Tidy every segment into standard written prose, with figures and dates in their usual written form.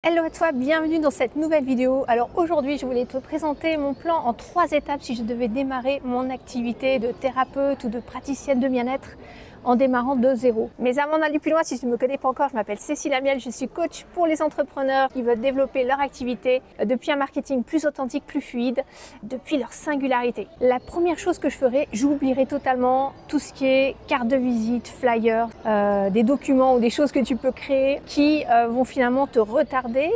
Hello à toi, bienvenue dans cette nouvelle vidéo. Alors aujourd'hui, je voulais te présenter mon plan en 3 étapes si je devais démarrer mon activité de thérapeute ou de praticienne de bien-être en démarrant de zéro. Mais avant d'aller plus loin, si tu ne me connais pas encore, je m'appelle Cécile Amiel, je suis coach pour les entrepreneurs qui veulent développer leur activité depuis un marketing plus authentique, plus fluide, depuis leur singularité. La première chose que je ferai, j'oublierai totalement tout ce qui est carte de visite, flyer, des documents ou des choses que tu peux créer qui vont finalement te retarder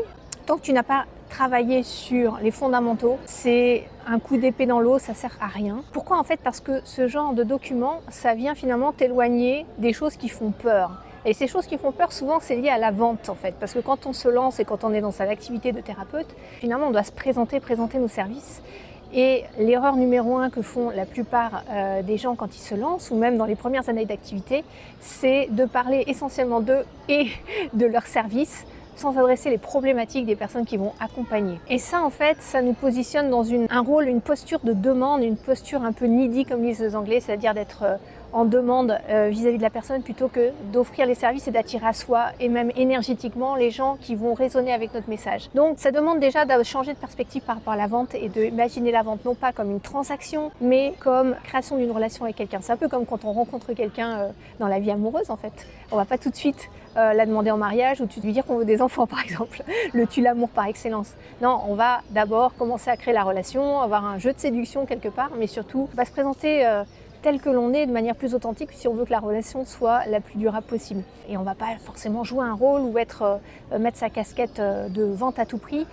tant que tu n'as pas travailler sur les fondamentaux, c'est un coup d'épée dans l'eau, ça sert à rien. Pourquoi en fait? Parce que ce genre de document, ça vient finalement t'éloigner des choses qui font peur. Et ces choses qui font peur, souvent, c'est lié à la vente en fait. Parce que quand on se lance et quand on est dans sa activité de thérapeute, finalement, on doit se présenter nos services. Et l'erreur numéro 1 que font la plupart des gens quand ils se lancent, ou même dans les premières années d'activité, c'est de parler essentiellement d'eux et de leurs services, sans adresser les problématiques des personnes qui vont accompagner. Et ça, en fait, ça nous positionne dans un rôle, une posture de demande, une posture un peu needy, comme disent les Anglais, c'est-à-dire d'être en demande vis-à-vis de la personne plutôt que d'offrir les services et d'attirer à soi et même énergétiquement les gens qui vont résonner avec notre message. Donc ça demande déjà de changer de perspective par rapport à la vente et d'imaginer la vente non pas comme une transaction mais comme création d'une relation avec quelqu'un. C'est un peu comme quand on rencontre quelqu'un dans la vie amoureuse en fait. On va pas tout de suite la demander en mariage ou lui dire qu'on veut des enfants par exemple, le tue l'amour par excellence. Non, on va d'abord commencer à créer la relation, avoir un jeu de séduction quelque part, mais surtout on va se présenter tel que l'on est de manière plus authentique si on veut que la relation soit la plus durable possible. Et on ne va pas forcément jouer un rôle ou mettre sa casquette de vente à tout prix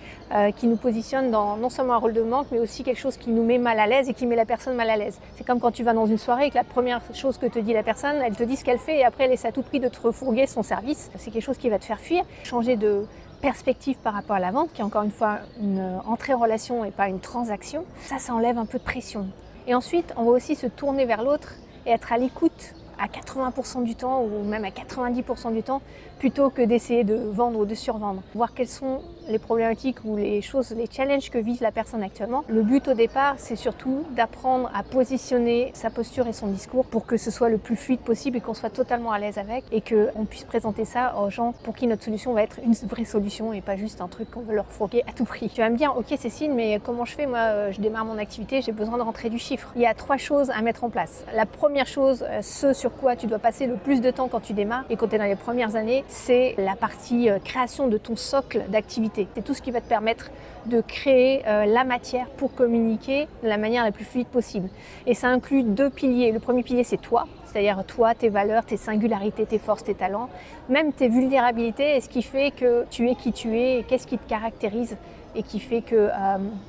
qui nous positionne dans non seulement un rôle de vente mais aussi quelque chose qui nous met mal à l'aise et qui met la personne mal à l'aise. C'est comme quand tu vas dans une soirée et que la première chose que te dit la personne, elle te dit ce qu'elle fait et après elle essaie à tout prix de te refourguer son service. C'est quelque chose qui va te faire fuir. Changer de perspective par rapport à la vente, qui est encore une fois une entrée en relation et pas une transaction, ça enlève un peu de pression. Et ensuite, on va aussi se tourner vers l'autre et être à l'écoute à 80% du temps ou même à 90% du temps plutôt que d'essayer de vendre ou de survendre. Voir quelles sont les problématiques ou les choses, les challenges que vit la personne actuellement. Le but au départ, c'est surtout d'apprendre à positionner sa posture et son discours pour que ce soit le plus fluide possible et qu'on soit totalement à l'aise avec et qu'on puisse présenter ça aux gens pour qui notre solution va être une vraie solution et pas juste un truc qu'on veut leur fourguer à tout prix. Tu vas me dire, ok Cécile, mais comment je fais? Moi, je démarre mon activité, j'ai besoin de rentrer du chiffre. Il y a 3 choses à mettre en place. La première chose, ce sur quoi tu dois passer le plus de temps quand tu démarres et quand tu es dans les premières années, c'est la partie création de ton socle d'activité. C'est tout ce qui va te permettre de créer la matière pour communiquer de la manière la plus fluide possible. Et ça inclut 2 piliers. Le premier pilier, c'est toi, c'est-à-dire toi, tes valeurs, tes singularités, tes forces, tes talents, même tes vulnérabilités et ce qui fait que tu es qui tu es et qu'est-ce qui te caractérise et qui fait que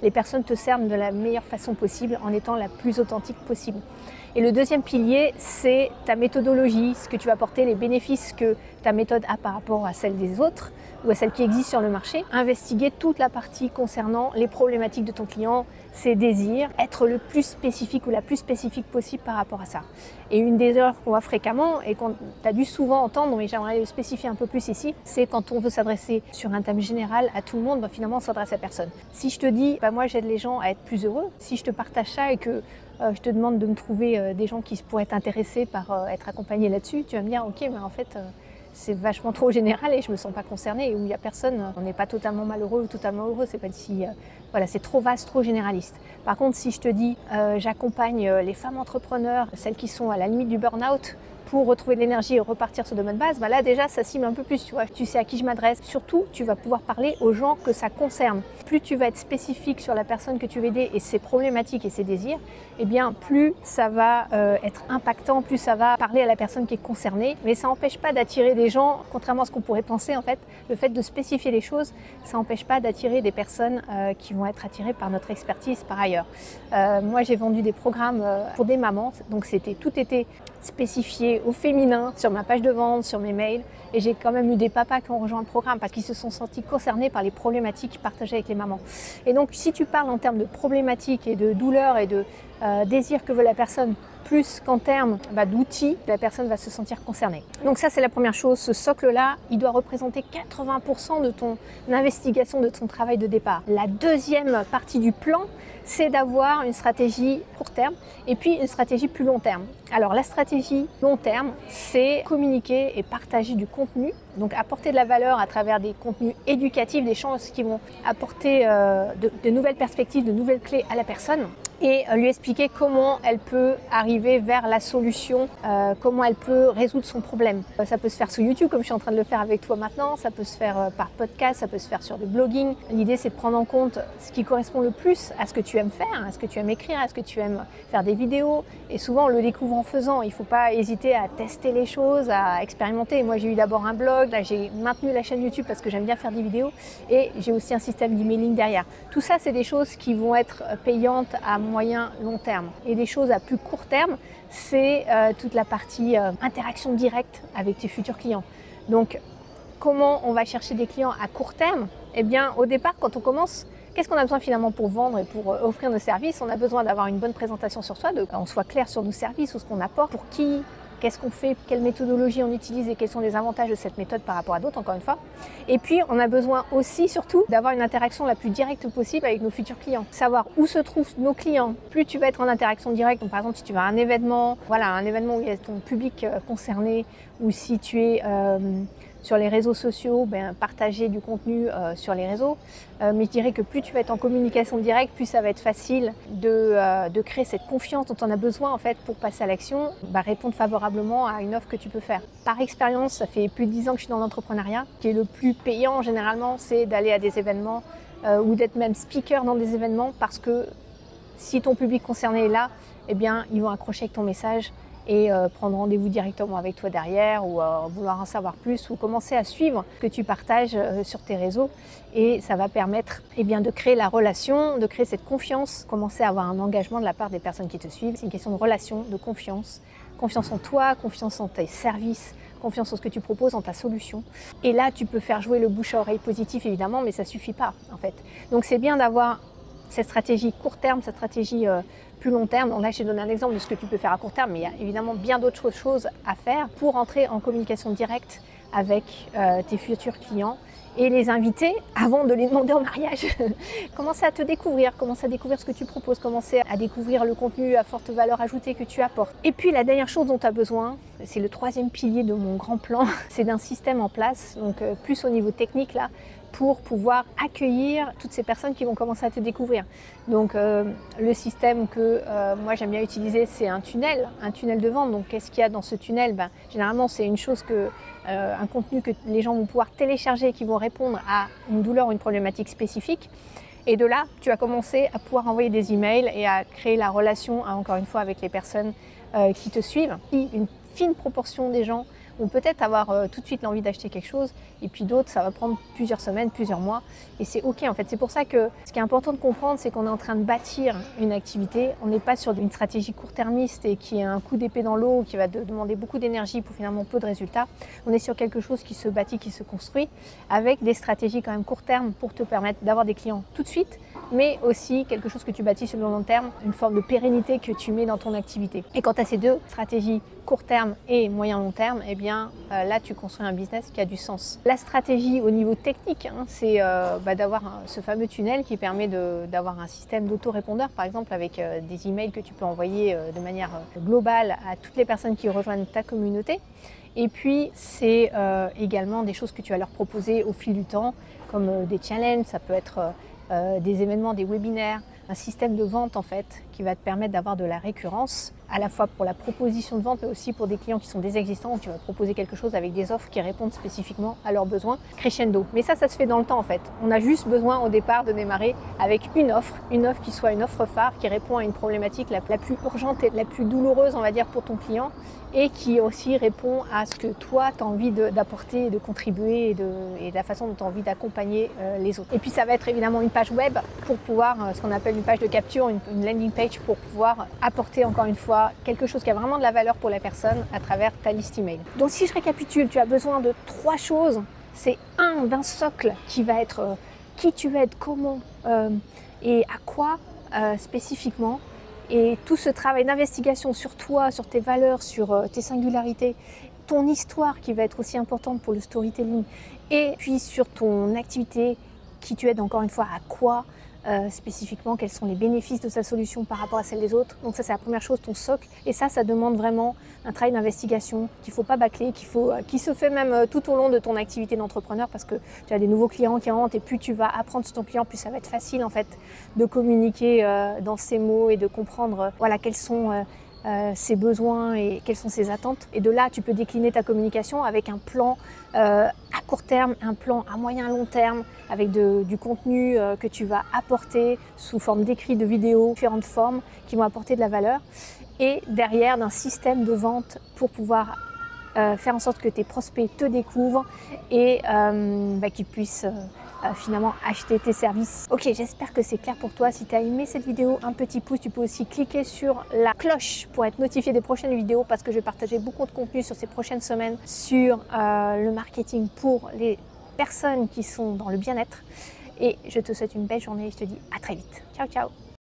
les personnes te servent de la meilleure façon possible en étant la plus authentique possible. Et le deuxième pilier, c'est ta méthodologie, ce que tu vas apporter, les bénéfices que ta méthode a par rapport à celle des autres ou à celle qui existe sur le marché. Investiguer toute la partie concernant les problématiques de ton client, ses désirs, être le plus spécifique ou la plus spécifique possible par rapport à ça. Et une des erreurs qu'on voit fréquemment et qu'on a dû souvent entendre, mais j'aimerais le spécifier un peu plus ici, c'est quand on veut s'adresser sur un thème général à tout le monde, finalement on s'adresse à personne. Si je te dis, moi j'aide les gens à être plus heureux, si je te partage ça et que je te demande de me trouver des gens qui pourraient être intéressés par être accompagnés là-dessus, tu vas me dire, ok, mais en fait, c'est vachement trop général et je me sens pas concernée et où il y a personne, on n'est pas totalement malheureux ou totalement heureux, c'est pas d'ici, voilà, c'est trop vaste, trop généraliste. Par contre, si je te dis, j'accompagne les femmes entrepreneurs, celles qui sont à la limite du burn-out, pour retrouver de l'énergie et repartir sur de bonnes bases, là déjà ça cible un peu plus, tu vois. Tu sais à qui je m'adresse. Surtout, tu vas pouvoir parler aux gens que ça concerne. Plus tu vas être spécifique sur la personne que tu veux aider et ses problématiques et ses désirs, eh bien plus ça va être impactant, plus ça va parler à la personne qui est concernée. Mais ça n'empêche pas d'attirer des gens, contrairement à ce qu'on pourrait penser en fait. Le fait de spécifier les choses, ça n'empêche pas d'attirer des personnes qui vont être attirées par notre expertise par ailleurs. Moi j'ai vendu des programmes pour des mamans, donc tout était spécifié au féminin sur ma page de vente, sur mes mails. Et j'ai quand même eu des papas qui ont rejoint le programme parce qu'ils se sont sentis concernés par les problématiques partagées avec les mamans. Et donc, si tu parles en termes de problématiques et de douleurs et de désirs que veut la personne plus qu'en termes d'outils, la personne va se sentir concernée. Donc ça, c'est la première chose. Ce socle-là, il doit représenter 80% de ton investigation, de ton travail de départ. La deuxième partie du plan, c'est d'avoir une stratégie court terme et puis une stratégie plus long terme. Alors la stratégie long terme, c'est communiquer et partager du contenu, donc apporter de la valeur à travers des contenus éducatifs, des choses qui vont apporter de nouvelles perspectives, de nouvelles clés à la personne et lui expliquer comment elle peut arriver vers la solution, comment elle peut résoudre son problème. Ça peut se faire sur YouTube comme je suis en train de le faire avec toi maintenant, ça peut se faire par podcast, ça peut se faire sur du blogging. L'idée c'est de prendre en compte ce qui correspond le plus à ce que tu aimes faire, à ce que tu aimes écrire, à ce que tu aimes faire des vidéos et souvent on le découvre en faisant. Il ne faut pas hésiter à tester les choses, à expérimenter. Moi j'ai eu d'abord un blog, là j'ai maintenu la chaîne YouTube parce que j'aime bien faire des vidéos et j'ai aussi un système d'emailing derrière. Tout ça c'est des choses qui vont être payantes à moyen long terme. Et des choses à plus court terme, c'est toute la partie interaction directe avec tes futurs clients. Donc comment on va chercher des clients à court terme? Eh bien au départ quand on commence, qu'est-ce qu'on a besoin finalement pour vendre et pour offrir nos services? On a besoin d'avoir une bonne présentation sur soi, qu'on soit clair sur nos services ou ce qu'on apporte, pour qui, qu'est-ce qu'on fait, quelle méthodologie on utilise et quels sont les avantages de cette méthode par rapport à d'autres, encore une fois. Et puis, on a besoin aussi, surtout, d'avoir une interaction la plus directe possible avec nos futurs clients. Savoir où se trouvent nos clients. Plus tu vas être en interaction directe, donc par exemple, si tu vas à un événement où il y a ton public concerné, ou si tu es sur les réseaux sociaux, partager du contenu sur les réseaux. Mais je dirais que plus tu vas être en communication directe, plus ça va être facile de créer cette confiance dont on a besoin en fait pour passer à l'action, répondre favorablement à une offre que tu peux faire. Par expérience, ça fait plus de 10 ans que je suis dans l'entrepreneuriat. Ce qui est le plus payant généralement, c'est d'aller à des événements ou d'être même speaker dans des événements parce que si ton public concerné est là, eh bien, ils vont accrocher avec ton message et prendre rendez-vous directement avec toi derrière ou vouloir en savoir plus ou commencer à suivre ce que tu partages sur tes réseaux et ça va permettre de créer la relation, de créer cette confiance, commencer à avoir un engagement de la part des personnes qui te suivent. C'est une question de relation, de confiance, confiance en toi, confiance en tes services, confiance en ce que tu proposes, en ta solution. Et là, tu peux faire jouer le bouche à oreille positif évidemment, mais ça ne suffit pas en fait. Donc c'est bien d'avoir cette stratégie court terme, cette stratégie plus long terme. Donc là, j'ai donné un exemple de ce que tu peux faire à court terme, mais il y a évidemment bien d'autres choses à faire pour entrer en communication directe avec tes futurs clients et les inviter avant de les demander en mariage. Commencer à te découvrir, commencer à découvrir ce que tu proposes, commencer à découvrir le contenu à forte valeur ajoutée que tu apportes. Et puis la dernière chose dont tu as besoin, c'est le troisième pilier de mon grand plan, c'est d'un système en place, donc plus au niveau technique là, pour pouvoir accueillir toutes ces personnes qui vont commencer à te découvrir. Donc le système que moi j'aime bien utiliser, c'est un tunnel de vente. Donc qu'est-ce qu'il y a dans ce tunnel? Généralement c'est une chose un contenu que les gens vont pouvoir télécharger et qui vont répondre à une douleur ou une problématique spécifique. Et de là, tu vas commencer à pouvoir envoyer des emails et à créer la relation, encore une fois, avec les personnes qui te suivent. Une fine proportion des gens vont peut-être avoir tout de suite l'envie d'acheter quelque chose et puis d'autres, ça va prendre plusieurs semaines, plusieurs mois et c'est ok en fait. C'est pour ça que ce qui est important de comprendre, c'est qu'on est en train de bâtir une activité. On n'est pas sur une stratégie court-termiste et qui est un coup d'épée dans l'eau, qui va demander beaucoup d'énergie pour finalement peu de résultats. On est sur quelque chose qui se bâtit, qui se construit avec des stratégies quand même court terme pour te permettre d'avoir des clients tout de suite, mais aussi quelque chose que tu bâtis sur le long terme, une forme de pérennité que tu mets dans ton activité. Et quand tu as ces deux stratégies court terme et moyen long terme, eh bien là tu construis un business qui a du sens. La stratégie au niveau technique, c'est d'avoir ce fameux tunnel qui permet d'avoir un système d'autorépondeur, par exemple avec des emails que tu peux envoyer de manière globale à toutes les personnes qui rejoignent ta communauté. Et puis c'est également des choses que tu vas leur proposer au fil du temps, comme des challenges, ça peut être des événements, des webinaires, un système de vente en fait qui va te permettre d'avoir de la récurrence à la fois pour la proposition de vente mais aussi pour des clients qui sont désexistants où tu vas proposer quelque chose avec des offres qui répondent spécifiquement à leurs besoins crescendo. Mais ça se fait dans le temps en fait. On a juste besoin au départ de démarrer avec une offre qui soit une offre phare qui répond à une problématique la plus urgente et la plus douloureuse on va dire pour ton client et qui aussi répond à ce que toi tu as envie d'apporter, de contribuer et de la façon dont tu as envie d'accompagner les autres. Et puis ça va être évidemment une page web pour pouvoir, ce qu'on appelle une page de capture, une landing page pour pouvoir apporter encore une fois quelque chose qui a vraiment de la valeur pour la personne à travers ta liste email. Donc si je récapitule, tu as besoin de 3 choses. C'est d'un socle qui va être qui tu veux être, comment et à quoi spécifiquement. Et tout ce travail d'investigation sur toi, sur tes valeurs, sur tes singularités, ton histoire qui va être aussi importante pour le storytelling, et puis sur ton activité, qui tu aides encore une fois à quoi spécifiquement, quels sont les bénéfices de sa solution par rapport à celle des autres. Donc ça, c'est la première chose, ton socle. Et ça demande vraiment un travail d'investigation qu'il ne faut pas bâcler, qui se fait même tout au long de ton activité d'entrepreneur, parce que tu as des nouveaux clients qui rentrent et plus tu vas apprendre sur ton client, plus ça va être facile en fait de communiquer dans ces mots et de comprendre voilà, quels sont ses besoins et quelles sont ses attentes. Et de là, tu peux décliner ta communication avec un plan à court terme, un plan à moyen long terme, avec du contenu que tu vas apporter sous forme d'écrit, de vidéos, différentes formes qui vont apporter de la valeur. Et derrière, d'un système de vente pour pouvoir faire en sorte que tes prospects te découvrent et qu'ils puissent finalement acheter tes services. Ok, j'espère que c'est clair pour toi. Si tu as aimé cette vidéo, un petit pouce. Tu peux aussi cliquer sur la cloche pour être notifié des prochaines vidéos, parce que je vais partager beaucoup de contenu sur ces prochaines semaines sur le marketing pour les personnes qui sont dans le bien-être. Et je te souhaite une belle journée et je te dis à très vite. Ciao, ciao.